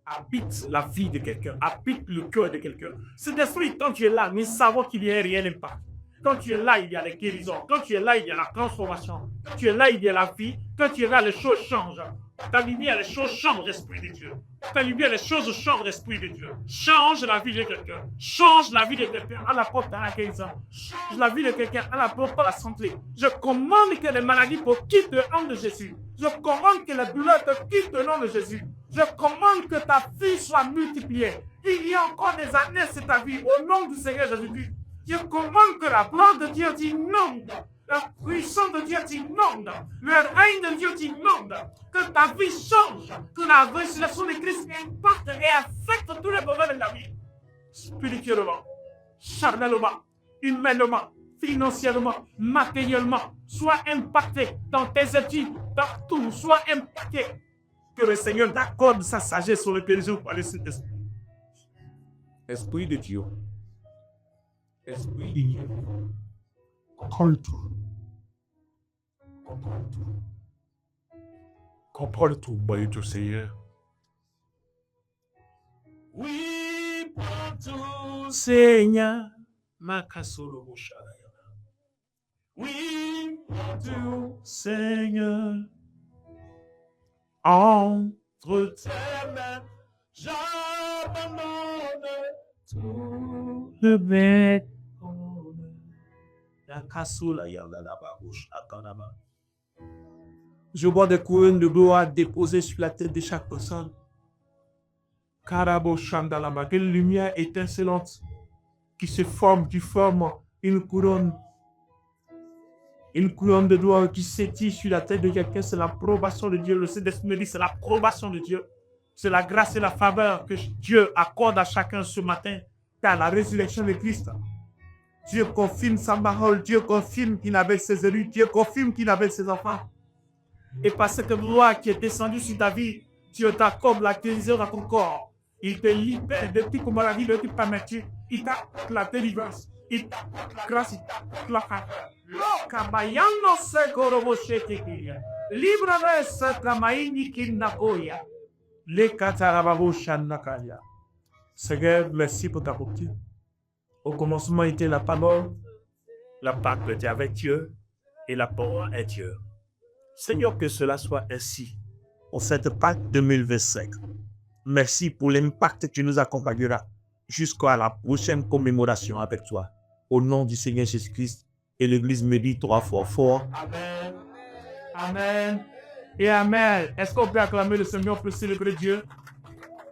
habite la vie de quelqu'un, habite le cœur de quelqu'un. Cet esprit, quand tu es là, nous savons qu'il n'y a rien d'impact. Quand tu es là, il y a la guérison. Quand tu es là, il y a la transformation. Quand tu es là, il y a la vie. Quand tu es là, les choses changent. Ta lumière, les choses changent, l'Esprit de Dieu. Ta lumière, les choses changent, l'Esprit de Dieu. Change la vie de quelqu'un. Change la vie de quelqu'un à la porte de la guérison. Change la vie de quelqu'un à la porte de la santé. Je commande que les maladies quittent le nom de Jésus. Je commande que les douleurs te quittent le nom de Jésus. Je commande que ta vie soit multipliée. Il y a encore des années, c'est ta vie. Au nom du Seigneur Jésus-Christ. Je commande que la gloire de Dieu t'inonde. La puissance de Dieu t'inonde. Le règne de Dieu t'inonde. Que ta vie change. Que la résurrection de Christ impacte et affecte tous les domaines de la vie. Spirituellement, charnellement, humainement, financièrement, matériellement. Sois impacté dans tes études, dans tout. Sois impacté. Que le Seigneur t'accorde sa sagesse sur le péché par le Saint-Esprit. Esprit de Dieu. Esprit de Dieu. Contrôle tout. Contrôle tout. Contrôle tout, voyez tout, Seigneur. Oui, pour tout, Seigneur. Makasolo Bosharaya. Oui, mon Dieu, Seigneur, entre tes mains, j'abandonne tout. le maître. La cassoula, yalla, la babouche, akanama. Je vois des couronnes de gloire déposées sur la tête de chaque personne. Karabo Shandalaba, quelle lumière étincelante qui se forme, qui forme une couronne de gloire qui s'étire sur la tête de quelqu'un. C'est l'approbation de Dieu. Le Saint-Esprit me dit, c'est l'approbation de Dieu. C'est la grâce et la faveur que Dieu accorde à chacun ce matin. Car la résurrection de Christ, Dieu confirme sa parole, Dieu confirme qu'il avait ses élus, Dieu confirme qu'il avait ses enfants. Et par cette gloire qui est descendue sur ta vie, Dieu t'accorde la guérison à ton corps. Il te libère de toute maladie, de toute permettre. Il t'apporte la délivrance. Il t'apporte la grâce, il t'apporte la faveur. Kabayano sekorobo shetekiya. Librare sakamaini kinakoya. Le katarababo shanakaya. Seigneur, merci pour ta rupture. Au commencement était la parole était avec Dieu et la parole est Dieu. Seigneur, que cela soit ainsi pour cette Pâque 2025. Merci pour l'impact que tu nous accompagneras jusqu'à la prochaine commémoration avec toi. Au nom du Seigneur Jésus-Christ, et l'Église me dit 3 fois fort. Amen. Amen. Et Amen. Est-ce qu'on peut acclamer le Seigneur pour célébrer Dieu?